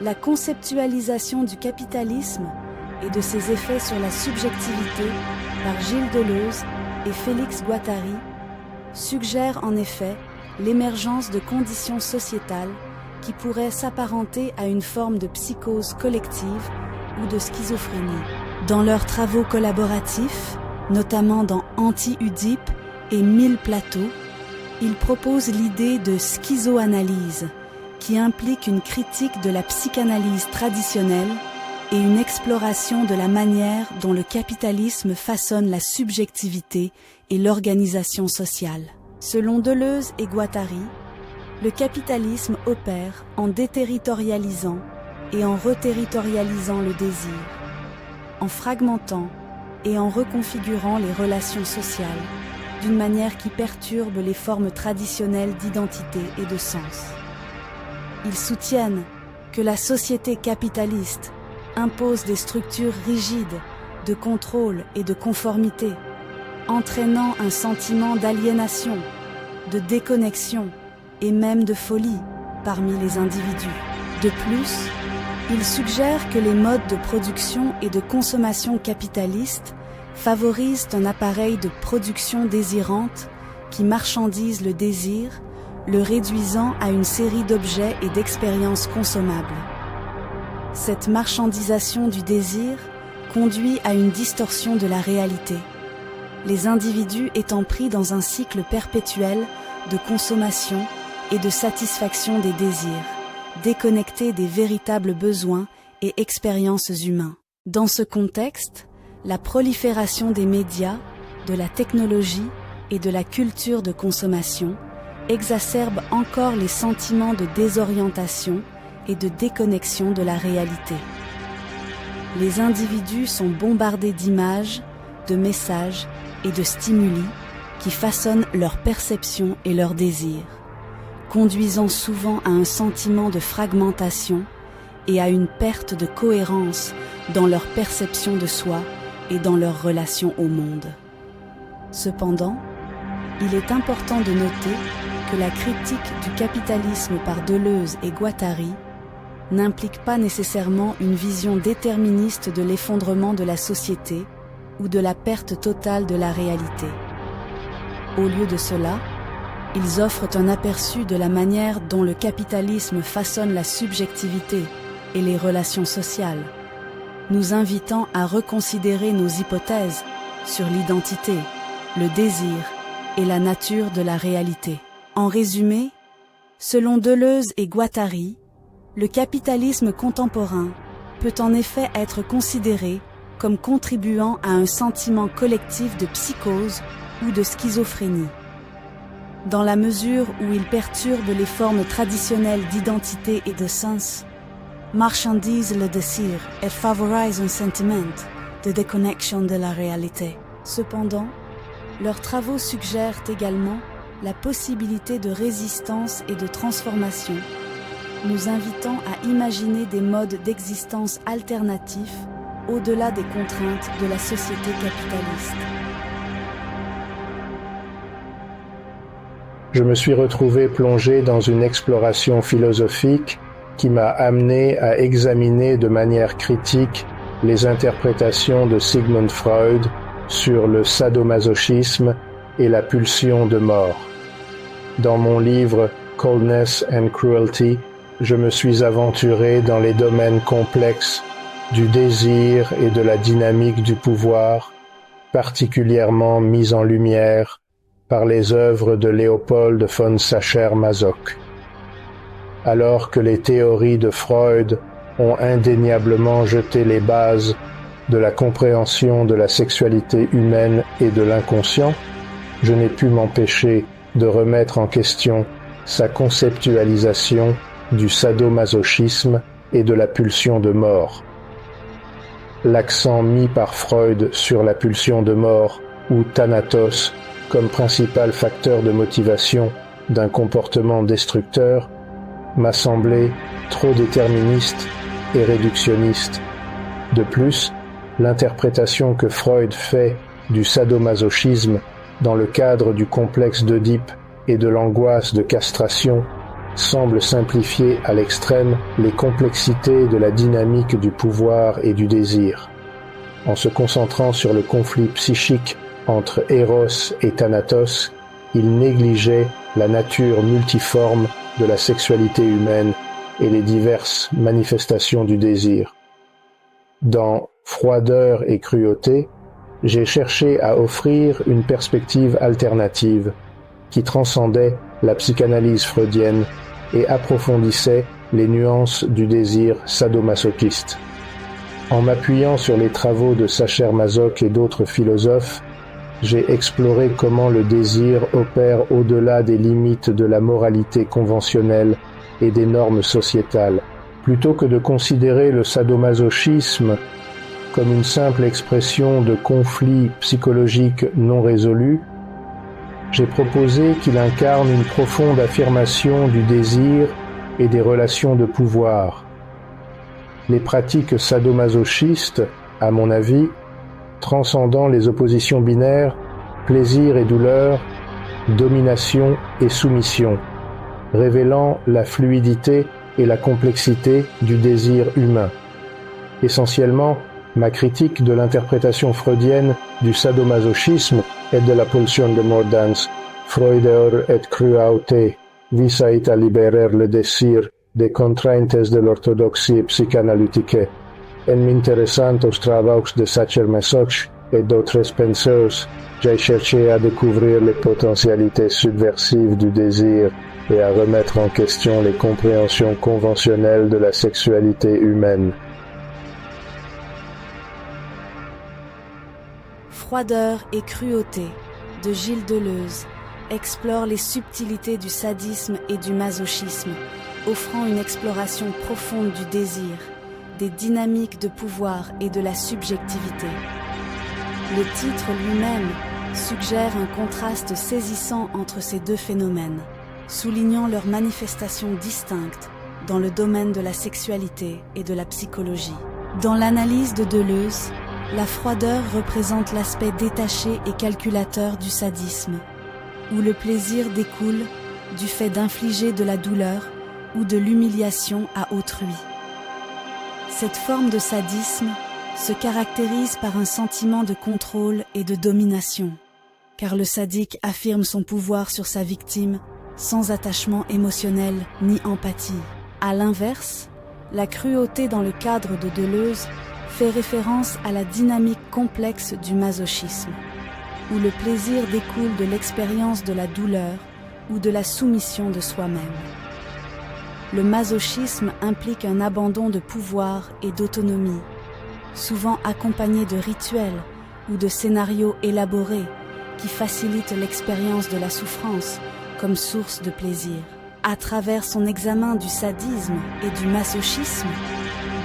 La conceptualisation du capitalisme et de ses effets sur la subjectivité par Gilles Deleuze et Félix Guattari suggère en effet l'émergence de conditions sociétales qui pourraient s'apparenter à une forme de psychose collective ou de schizophrénie. Dans leurs travaux collaboratifs, notamment dans Anti-Oedipe et 1000 plateaux, ils proposent l'idée de schizoanalyse, qui implique une critique de la psychanalyse traditionnelle et une exploration de la manière dont le capitalisme façonne la subjectivité et l'organisation sociale. Selon Deleuze et Guattari, le capitalisme opère en déterritorialisant et en reterritorialisant le désir, en fragmentant et en reconfigurant les relations sociales d'une manière qui perturbe les formes traditionnelles d'identité et de sens. Ils soutiennent que la société capitaliste impose des structures rigides de contrôle et de conformité, entraînant un sentiment d'aliénation, de déconnexion et même de folie parmi les individus. De plus, ils suggèrent que les modes de production et de consommation capitalistes favorisent un appareil de production désirante qui marchandise le désir, le réduisant à une série d'objets et d'expériences consommables. Cette marchandisation du désir conduit à une distorsion de la réalité, les individus étant pris dans un cycle perpétuel de consommation et de satisfaction des désirs, déconnectés des véritables besoins et expériences humains. Dans ce contexte, la prolifération des médias, de la technologie et de la culture de consommation exacerbe encore les sentiments de désorientation et de déconnexion de la réalité. Les individus sont bombardés d'images, de messages et de stimuli qui façonnent leur perception et leurs désirs, conduisant souvent à un sentiment de fragmentation et à une perte de cohérence dans leur perception de soi et dans leur relation au monde. Cependant, il est important de noter que la critique du capitalisme par Deleuze et Guattari n'implique pas nécessairement une vision déterministe de l'effondrement de la société ou de la perte totale de la réalité. Au lieu de cela, ils offrent un aperçu de la manière dont le capitalisme façonne la subjectivité et les relations sociales, nous invitant à reconsidérer nos hypothèses sur l'identité, le désir et la nature de la réalité. En résumé, selon Deleuze et Guattari, le capitalisme contemporain peut en effet être considéré comme contribuant à un sentiment collectif de psychose ou de schizophrénie, dans la mesure où il perturbe les formes traditionnelles d'identité et de sens, marchandise le désir et favorise un sentiment de déconnexion de la réalité. Cependant, leurs travaux suggèrent également la possibilité de résistance et de transformation, nous invitant à imaginer des modes d'existence alternatifs au-delà des contraintes de la société capitaliste. Je me suis retrouvé plongé dans une exploration philosophique qui m'a amené à examiner de manière critique les interprétations de Sigmund Freud sur le sadomasochisme et la pulsion de mort. Dans mon livre Coldness and Cruelty, je me suis aventuré dans les domaines complexes du désir et de la dynamique du pouvoir, particulièrement mis en lumière par les œuvres de Léopold von Sacher-Masoch. Alors que les théories de Freud ont indéniablement jeté les bases de la compréhension de la sexualité humaine et de l'inconscient, je n'ai pu m'empêcher de remettre en question sa conceptualisation du sadomasochisme et de la pulsion de mort. L'accent mis par Freud sur la pulsion de mort ou thanatos comme principal facteur de motivation d'un comportement destructeur m'a semblé trop déterministe et réductionniste. De plus, l'interprétation que Freud fait du sadomasochisme dans le cadre du complexe d'Œdipe et de l'angoisse de castration semble simplifier à l'extrême les complexités de la dynamique du pouvoir et du désir. En se concentrant sur le conflit psychique entre Eros et Thanatos, il négligeait la nature multiforme de la sexualité humaine et les diverses manifestations du désir. Dans Froideur et cruauté, j'ai cherché à offrir une perspective alternative qui transcendait la psychanalyse freudienne et approfondissait les nuances du désir sadomasochiste. En m'appuyant sur les travaux de Sacher-Masoch et d'autres philosophes, j'ai exploré comment le désir opère au-delà des limites de la moralité conventionnelle et des normes sociétales. Plutôt que de considérer le sadomasochisme comme une simple expression de conflits psychologiques non résolus, j'ai proposé qu'il incarne une profonde affirmation du désir et des relations de pouvoir. Les pratiques sadomasochistes, à mon avis, transcendant les oppositions binaires, plaisir et douleur, domination et soumission, révélant la fluidité et la complexité du désir humain. Essentiellement, ma critique de l'interprétation freudienne du sadomasochisme et de la pulsion de mordance, Freuder et cruauté, visait à libérer le désir des contraintes de l'orthodoxie psychanalytique. En m'intéressant aux travaux de Sacher-Masoch et d'autres penseurs, j'ai cherché à découvrir les potentialités subversives du désir et à remettre en question les compréhensions conventionnelles de la sexualité humaine. Froideur et cruauté de Gilles Deleuze explore les subtilités du sadisme et du masochisme, offrant une exploration profonde du désir, des dynamiques de pouvoir et de la subjectivité. Le titre lui-même suggère un contraste saisissant entre ces deux phénomènes, soulignant leurs manifestations distinctes dans le domaine de la sexualité et de la psychologie. Dans l'analyse de Deleuze, la froideur représente l'aspect détaché et calculateur du sadisme, où le plaisir découle du fait d'infliger de la douleur ou de l'humiliation à autrui. Cette forme de sadisme se caractérise par un sentiment de contrôle et de domination, car le sadique affirme son pouvoir sur sa victime sans attachement émotionnel ni empathie. À l'inverse, la cruauté dans le cadre de Deleuze fait référence à la dynamique complexe du masochisme, où le plaisir découle de l'expérience de la douleur ou de la soumission de soi-même. Le masochisme implique un abandon de pouvoir et d'autonomie, souvent accompagné de rituels ou de scénarios élaborés qui facilitent l'expérience de la souffrance comme source de plaisir. À travers son examen du sadisme et du masochisme,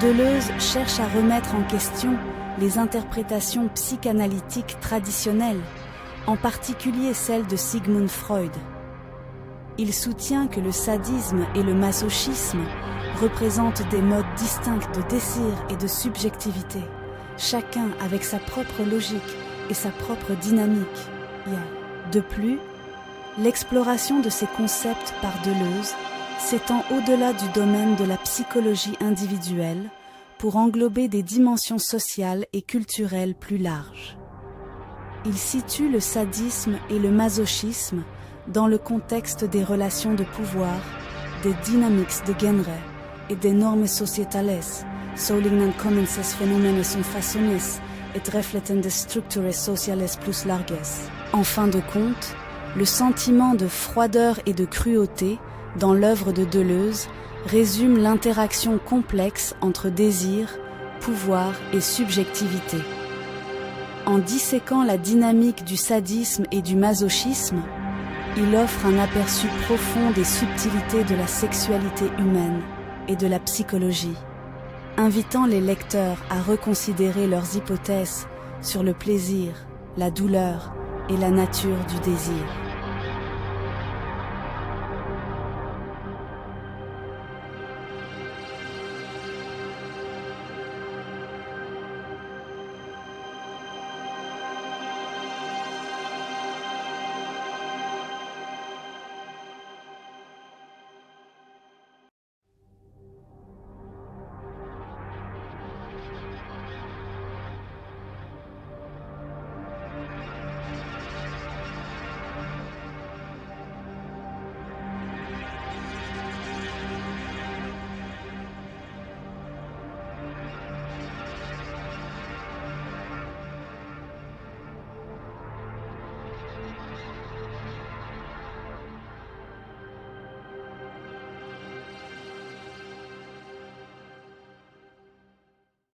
Deleuze cherche à remettre en question les interprétations psychanalytiques traditionnelles, en particulier celles de Sigmund Freud. Il soutient que le sadisme et le masochisme représentent des modes distincts de désir et de subjectivité, chacun avec sa propre logique et sa propre dynamique. De plus, l'exploration de ces concepts par Deleuze s'étend au-delà du domaine de la psychologie individuelle pour englober des dimensions sociales et culturelles plus larges. Il situe le sadisme et le masochisme dans le contexte des relations de pouvoir, des dynamiques de genre et des normes sociétales, solignant comment ces phénomènes sont façonnés et reflétant des structures sociales plus larges. En fin de compte, le sentiment de froideur et de cruauté dans l'œuvre de Deleuze résume l'interaction complexe entre désir, pouvoir et subjectivité. En disséquant la dynamique du sadisme et du masochisme, il offre un aperçu profond des subtilités de la sexualité humaine et de la psychologie, invitant les lecteurs à reconsidérer leurs hypothèses sur le plaisir, la douleur et la nature du désir.